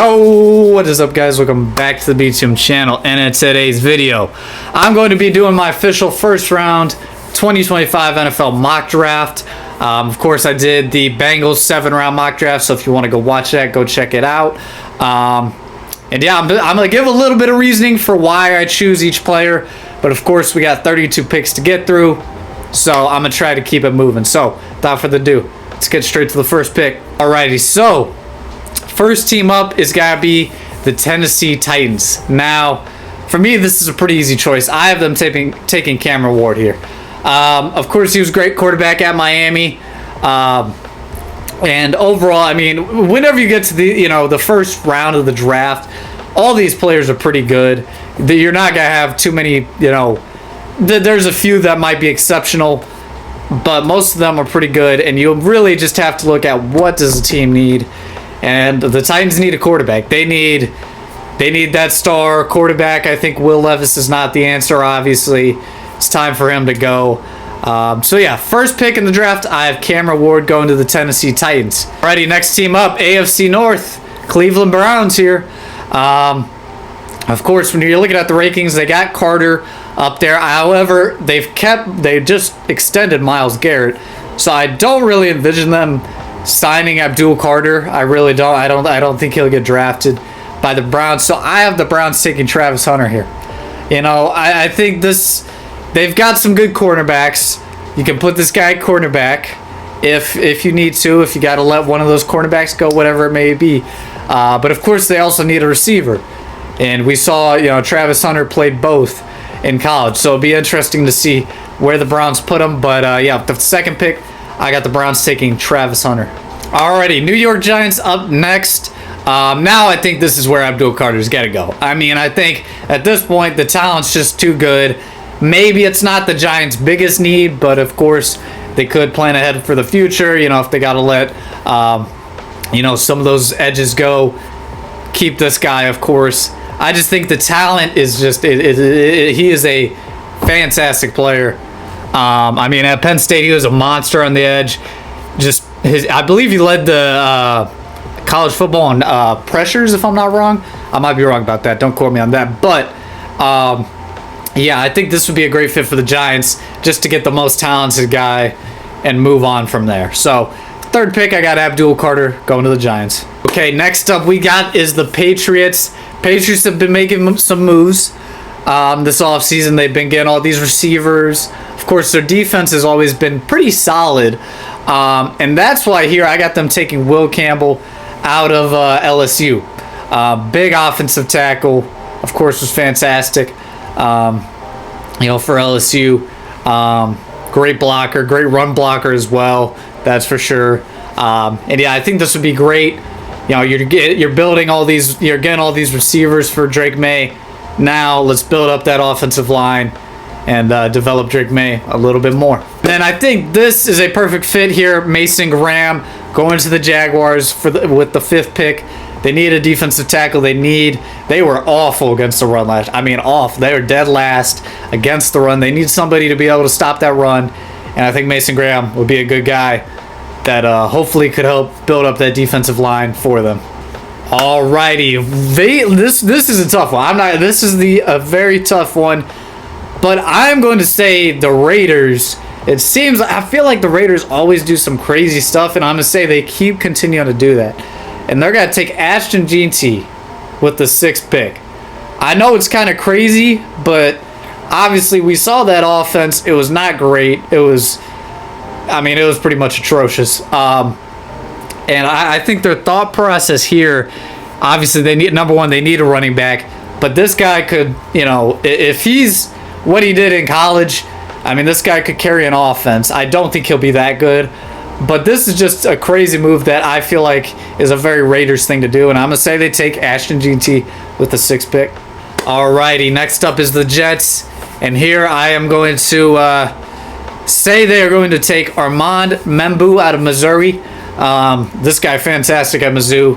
Yo, what is up, guys? Welcome back to the BTM channel, and in today's video I'm going to be doing my official first round 2025 NFL mock draft. Of course, I did the Bengals 7-round mock draft, so if you want to go watch that, go check it out. And yeah, I'm going to give a little bit of reasoning for why I choose each player, but of course we got 32 picks to get through, so I'm going to try to keep it moving. So without further ado, let's get straight to the first pick. Alrighty, so first team up is gotta be the Tennessee Titans. Now, for me, this is a pretty easy choice. I have them taking Cameron Ward here. Of course, he was a great quarterback at Miami. And overall, I mean, whenever you get to the first round of the draft, all these players are pretty good. You're not gonna have too many. There's a few that might be exceptional, but most of them are pretty good. And you really just have to look at what does the team need. And the Titans need a quarterback. They need that star quarterback. I think Will Levis is not the answer, obviously. It's time for him to go. So yeah, first pick in the draft, I have Cameron Ward going to the Tennessee Titans. Alrighty, next team up, AFC North, Cleveland Browns here. Of course, when you're looking at the rankings, they got Carter up there. However, they just extended Myles Garrett. So I don't really envision them signing Abdul Carter. I really don't. I don't think he'll get drafted by the Browns. So I have the Browns taking Travis Hunter here. I think they've got some good cornerbacks. You can put this guy at cornerback if you need to. If you got to let one of those cornerbacks go, whatever it may be. But of course, they also need a receiver. And we saw Travis Hunter played both in college. So it'll be interesting to see where the Browns put him. But yeah, the second pick, I got the Browns taking Travis Hunter. Alrighty, New York Giants up next. Now I think this is where Abdul Carter's got to go. I mean, I think at this point the talent's just too good. Maybe it's not the Giants' biggest need, but of course they could plan ahead for the future. If they got to let some of those edges go, keep this guy, of course. I just think the talent is just he is a fantastic player. I mean, at Penn State, he was a monster on the edge. I believe he led the college football on pressures, if I'm not wrong. I might be wrong about that. Don't quote me on that. But, yeah, I think this would be a great fit for the Giants just to get the most talented guy and move on from there. So, third pick, I got Abdul Carter going to the Giants. Okay, next up we got is the Patriots. Patriots have been making some moves. This offseason, they've been getting all these receivers. Of course, their defense has always been pretty solid. And that's why here I got them taking Will Campbell out of LSU. Big offensive tackle, of course, was fantastic. For LSU. Great blocker, great run blocker as well. That's for sure. And yeah, I think this would be great. You're building you're getting all these receivers for Drake May. Now let's build up that offensive line and develop Drake May a little bit more. Then I think this is a perfect fit here. Mason Graham going to the Jaguars with the 5th pick. They need a defensive tackle. They were awful against the run last. I mean, off. They were dead last against the run. They need somebody to be able to stop that run, and I think Mason Graham would be a good guy that hopefully could help build up that defensive line for them. Alrighty, this is a tough one. This is a very tough one, but I'm going to say the Raiders. I feel like the Raiders always do some crazy stuff, and I'm gonna say they keep continuing to do that. And they're gonna take Ashton Jeanty with the 6th pick. I know it's kind of crazy, but obviously we saw that offense. It was not great. It was pretty much atrocious. And I think their thought process here, obviously they need a running back, but this guy could, if he's what he did in college, I mean, this guy could carry an offense. I don't think he'll be that good, but this is just a crazy move that I feel like is a very Raiders thing to do, and I'm going to say they take Ashton Jeanty with the 6th pick. Alrighty, next up is the Jets, and here I am going to say they are going to take Armand Membu out of Missouri. This guy, fantastic at Mizzou.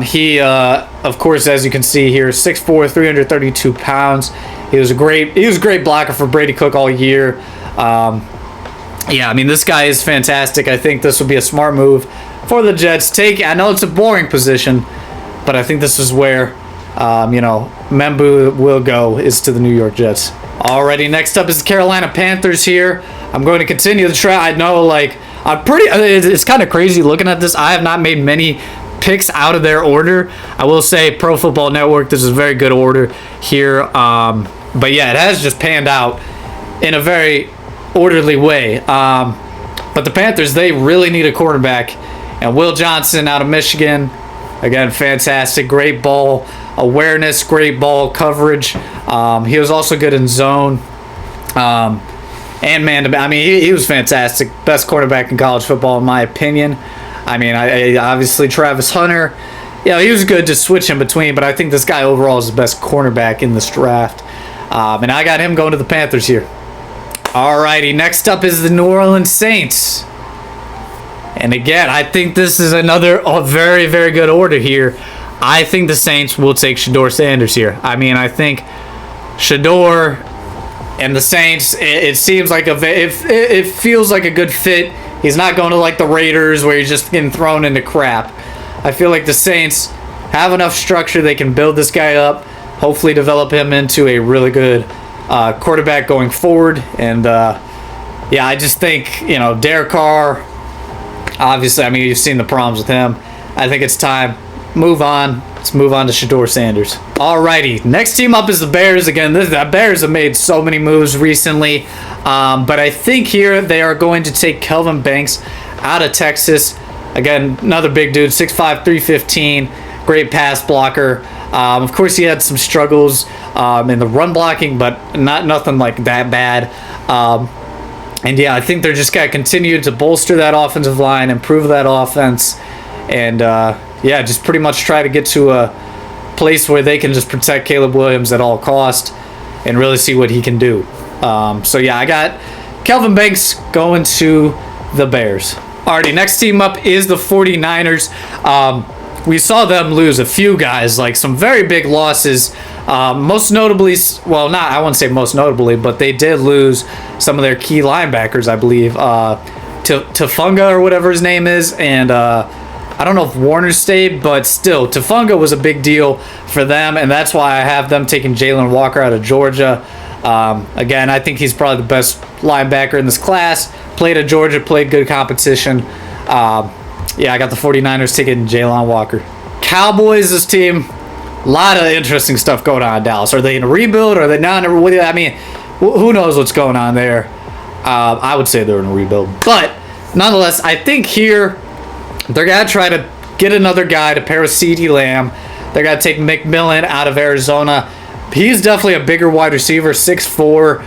He, of course, as you can see here, 6'4", 332 pounds. He was a great blocker for Brady Cook all year. Yeah, I mean, this guy is fantastic. I think this would be a smart move for the Jets. I know it's a boring position, but I think this is where, Membu will go, is to the New York Jets. Alrighty, next up is the Carolina Panthers here. I'm going to continue the track. I know, it's kind of crazy looking at this. I have not made many picks out of their order. I will say Pro Football Network, this is a very good order here. But yeah, it has just panned out in a very orderly way. But the Panthers, they really need a quarterback. And Will Johnson out of Michigan, again, fantastic. Great ball awareness, great ball coverage. He was also good in zone. And man, I mean, he was fantastic. Best quarterback in college football, in my opinion. I mean, I obviously Travis Hunter, he was good to switch in between, but I think this guy overall is the best cornerback in this draft. And I got him going to the Panthers here. Alrighty, next up is the New Orleans Saints. And again, I think this is another very, very good order here. I think the Saints will take Shedeur Sanders here. I mean, I think Shedeur and the Saints, it seems like it feels like a good fit. He's not going to like the Raiders where he's just getting thrown into crap. I feel like the Saints have enough structure. They can build this guy up, hopefully develop him into a really good quarterback going forward. And I just think, Derek Carr, obviously, I mean, you've seen the problems with him. I think it's time. Move on. Let's move on to Shedeur Sanders. Alrighty, next team up is the Bears. Again, the Bears have made so many moves recently. But I think here they are going to take Kelvin Banks out of Texas. Again, another big dude, 6'5", 315, great pass blocker. Of course, he had some struggles in the run blocking, but nothing like that bad. And yeah, I think they're just going to continue to bolster that offensive line, improve that offense, and just pretty much try to get to a place where they can just protect Caleb Williams at all cost and really see what he can do. I got Kelvin Banks going to the Bears. Alrighty, next team up is the 49ers. We saw them lose a few guys, like some very big losses. Most notably, I wouldn't say most notably, but they did lose some of their key linebackers, I believe. Tafunga or whatever his name is, and I don't know if Warner stayed, but still, Tafunga was a big deal for them, and that's why I have them taking Jalen Walker out of Georgia. Again, I think he's probably the best linebacker in this class. Played at Georgia, played good competition. I got the 49ers taking Jalen Walker. Cowboys, this team, a lot of interesting stuff going on in Dallas. Are they in a rebuild? Are they not? I mean, who knows what's going on there? I would say they're in a rebuild. But nonetheless, I think here they're going to try to get another guy to pair with CeeDee Lamb. They're going to take McMillan out of Arizona. He's definitely a bigger wide receiver, 6'4".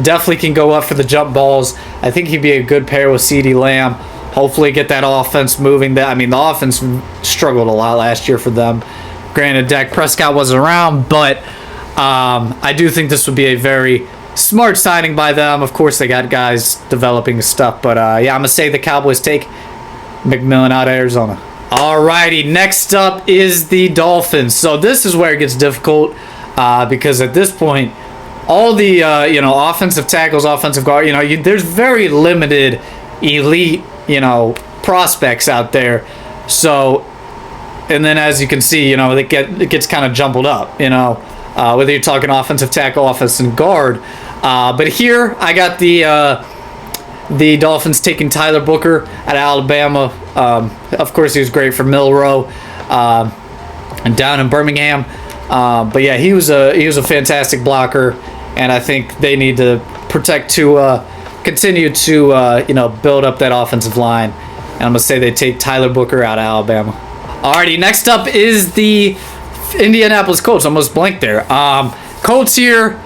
Definitely can go up for the jump balls. I think he'd be a good pair with CeeDee Lamb. Hopefully get that offense moving. The offense struggled a lot last year for them. Granted, Dak Prescott wasn't around, but I do think this would be a very smart signing by them. Of course, they got guys developing stuff, but I'm going to say the Cowboys take McMillan out of Arizona. Alrighty, next up is the Dolphins. So this is where it gets difficult because at this point, all the offensive tackles, offensive guard, there's very limited elite prospects out there. So, and then as you can see, it gets kind of jumbled up. Whether you're talking offensive tackle, offensive guard. But here I got the Dolphins taking Tyler Booker at Alabama. Of course, he was great for Milroe and down in Birmingham. But yeah, he was a fantastic blocker, and I think they need to continue to build up that offensive line. And I'm gonna say they take Tyler Booker out of Alabama. Alrighty, next up is the Indianapolis Colts. Almost blanked there. Colts here.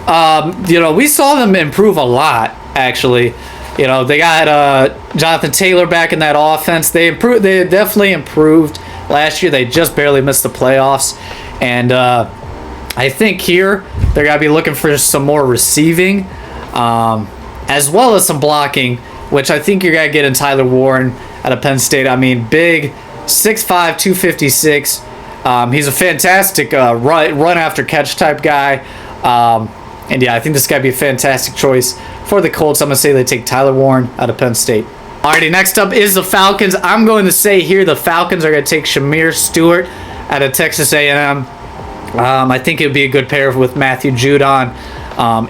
We saw them improve a lot actually. They got Jonathan Taylor back in that offense. They definitely improved last year. They just barely missed the playoffs. And I think here they're going to be looking for some more receiving as well as some blocking, which I think you're going to get in Tyler Warren out of Penn State. I mean, big, 6'5", 256. He's a fantastic run after catch type guy. And yeah, I think this guy would be a fantastic choice for the Colts. I'm going to say they take Tyler Warren out of Penn State. Alrighty, next up is the Falcons. I'm going to say here the Falcons are going to take Shamir Stewart out of Texas A&M. I think it would be a good pair with Matthew Judon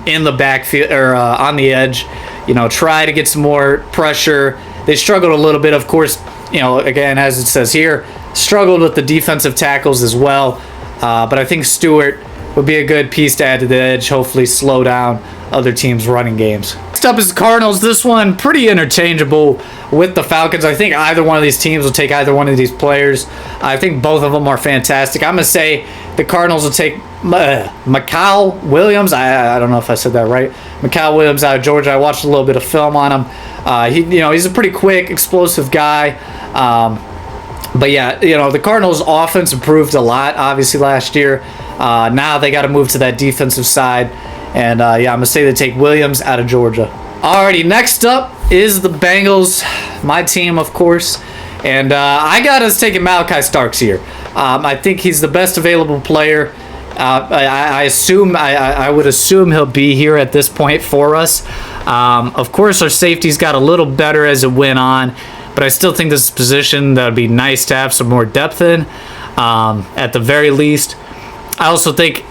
in the backfield or on the edge. You know, try to get some more pressure. They struggled a little bit, of course. You know, again, as it says here, struggled with the defensive tackles as well. But I think Stewart would be a good piece to add to the edge. Hopefully, slow down other teams' running games. Next up is the Cardinals. This one pretty interchangeable with the Falcons. I think either one of these teams will take either one of these players. I think both of them are fantastic. I'm gonna say the Cardinals will take Mikal Williams. I don't know if I said that right. Mikal Williams out of Georgia. I watched a little bit of film on him. He's a pretty quick, explosive guy. But yeah, the Cardinals' offense improved a lot, obviously, last year. Now they got to move to that defensive side. And I'm going to say they take Williams out of Georgia. Alrighty, next up is the Bengals, my team, of course. And I got us taking Malachi Starks here. I think he's the best available player. I would assume he'll be here at this point for us. Of course, our safeties got a little better as it went on. But I still think this is a position that would be nice to have some more depth in, at the very least. I also think,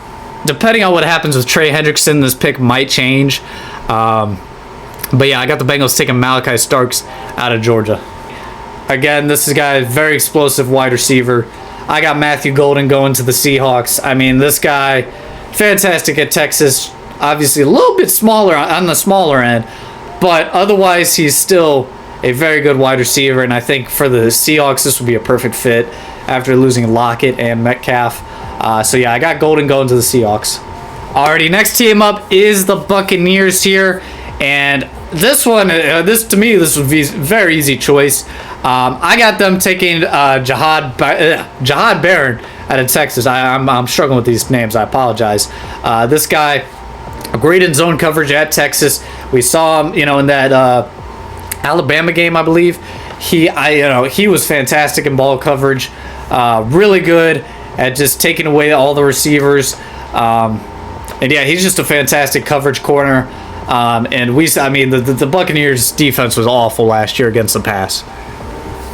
depending on what happens with Trey Hendrickson, this pick might change. But yeah, I got the Bengals taking Malachi Starks out of Georgia. Again, this is a guy, very explosive wide receiver. I got Matthew Golden going to the Seahawks. I mean, this guy, fantastic at Texas. Obviously, a little bit smaller on the smaller end. But otherwise, he's still a very good wide receiver, and I think for the Seahawks, this would be a perfect fit after losing Lockett and Metcalf. So yeah, I got Golden going to the Seahawks. Alrighty, next team up is the Buccaneers here, and this one, to me, this would be a very easy choice. I got them taking Jahad Barron out of Texas. I'm struggling with these names. I apologize. This guy, great in zone coverage at Texas. We saw him, in that Alabama game, I believe. He was fantastic in ball coverage, really good at just taking away all the receivers, and yeah, he's just a fantastic coverage corner. The Buccaneers defense was awful last year against the pass.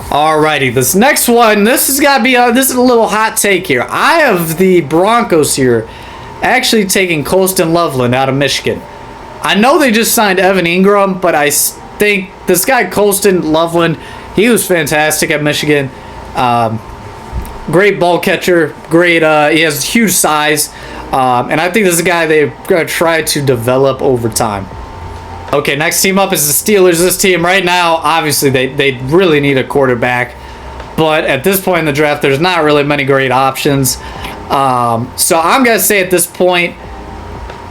Alrighty, this next one, this has got to be this is a little hot take here. I have the Broncos here, actually taking Colston Loveland out of Michigan. I know they just signed Evan Ingram, but I think this guy Colston Loveland, he was fantastic at Michigan. Great ball catcher, great. He has huge size, and I think this is a guy they're gonna try to develop over time. Okay, next team up is the Steelers. This team right now, obviously they really need a quarterback, but at this point in the draft, there's not really many great options. So I'm gonna say at this point,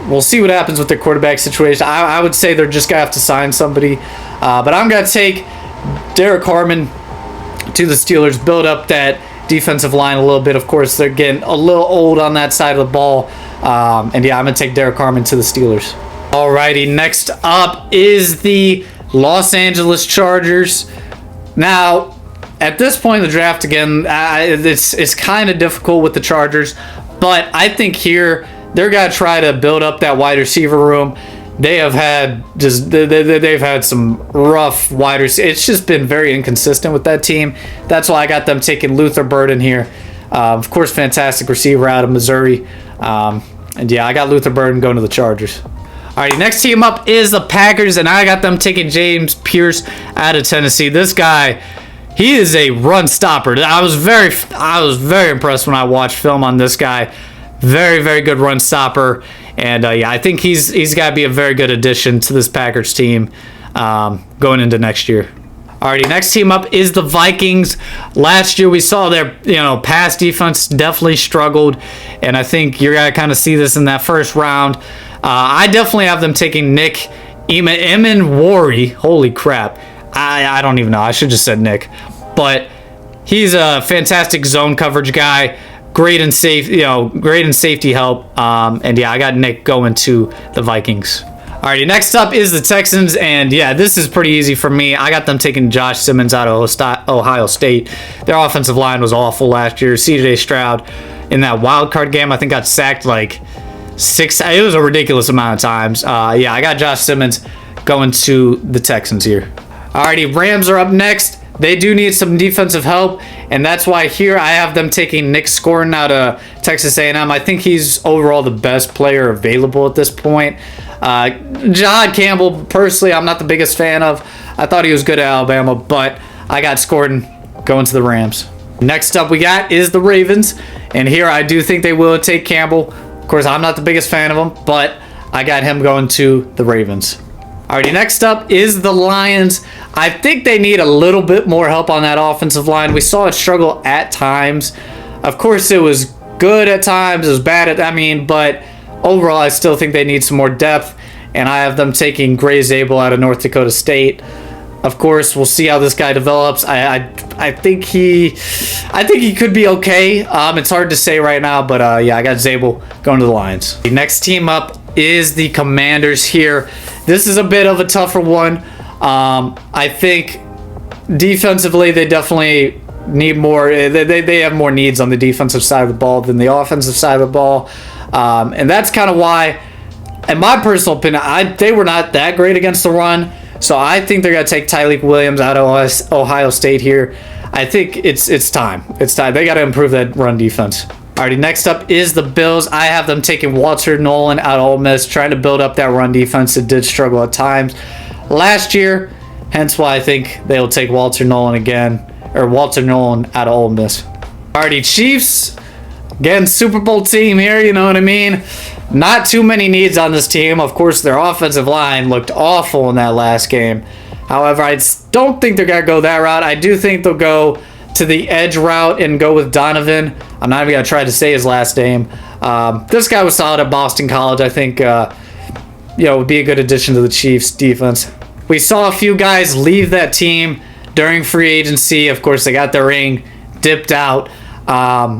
we'll see what happens with their quarterback situation. I would say they're just going to have to sign somebody. But I'm going to take Derek Harmon to the Steelers, build up that defensive line a little bit. Of course, they're getting a little old on that side of the ball. And yeah, I'm going to take Derek Harmon to the Steelers. Alrighty, next up is the Los Angeles Chargers. Now, at this point in the draft, again, it's kind of difficult with the Chargers. But I think here, they're going to try to build up that wide receiver room. They have had they've had some rough wide receivers. It's just been very inconsistent with that team. That's why I got them taking Luther Burden here. Of course, fantastic receiver out of Missouri. And yeah, I got Luther Burden going to the Chargers. All right, next team up is the Packers, and I got them taking James Pierce out of Tennessee. This guy, he is a run stopper. I was very impressed when I watched film on this guy. Very, very good run stopper. And yeah, I think he's got to be a very good addition to this Packers team going into next year. Alrighty, next team up is the Vikings. Last year we saw their pass defense definitely struggled, and I think you're gonna kind of see this in that first round. I definitely have them taking Nick Emenwari. Holy crap! I don't even know. I should just said Nick, but he's a fantastic zone coverage guy. Great in safety help. And yeah, I got Nick going to the Vikings. Alrighty, next up is the Texans, and yeah, this is pretty easy for me. I got them taking Josh Simmons out of Ohio State. Their offensive line was awful last year. C.J. Stroud in that wild card game, I think, got sacked like 6. It was a ridiculous amount of times. Yeah, I got Josh Simmons going to the Texans here. Alrighty, Rams are up next. They do need some defensive help, and that's why here I have them taking Nick Scourton out of Texas A&M. I think he's overall the best player available at this point. Jahad Campbell, personally, I'm not the biggest fan of. I thought he was good at Alabama, but I got Scourton going to the Rams. Next up we got is the Ravens, and here I do think they will take Campbell. Of course, I'm not the biggest fan of him, but I got him going to the Ravens. Alrighty, next up is the Lions. I think they need a little bit more help on that offensive line. We saw it struggle at times. Of course, it was good at times. It was bad but overall, I still think they need some more depth, and I have them taking Gray Zabel out of North Dakota State. Of course, we'll see how this guy develops. I think he could be okay. It's hard to say right now, but yeah, I got Zabel going to the Lions. The next team up is the Commanders here. This is a bit of a tougher one. I think defensively they definitely need more. They have more needs on the defensive side of the ball than the offensive side of the ball, and that's kind of why, in my personal opinion, they were not that great against the run. So I think they're gonna take Tyreek Williams out of Ohio State here. I think it's time. It's time. They got to improve that run defense. Alrighty, next up is the Bills. I have them taking Walter Nolan out of Ole Miss, trying to build up that run defense. It did struggle at times last year, hence why I think they'll take Walter Nolan out of Ole Miss. Alrighty, Chiefs. Again, Super Bowl team here, you know what I mean? Not too many needs on this team. Of course, their offensive line looked awful in that last game. However, I don't think they're going to go that route. I do think they'll go to the edge route and go with Donovan. I'm not even going to try to say his last name. This guy was solid at Boston College. I think would be a good addition to the Chiefs defense. We saw a few guys leave that team during free agency. Of course, they got their ring, dipped out.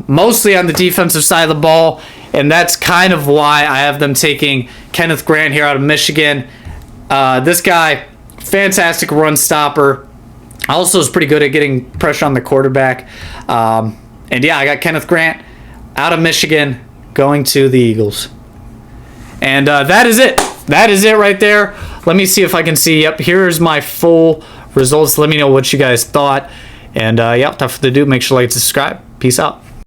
Mostly on the defensive side of the ball, and that's kind of why I have them taking Kenneth Grant here out of Michigan. This guy, fantastic run stopper. Also is pretty good at getting pressure on the quarterback. And yeah, I got Kenneth Grant out of Michigan going to the Eagles. And that is it. That is it right there. Let me see if I can see. Yep, here's my full results. Let me know what you guys thought. And yeah, without further ado, make sure to like and subscribe. Peace out.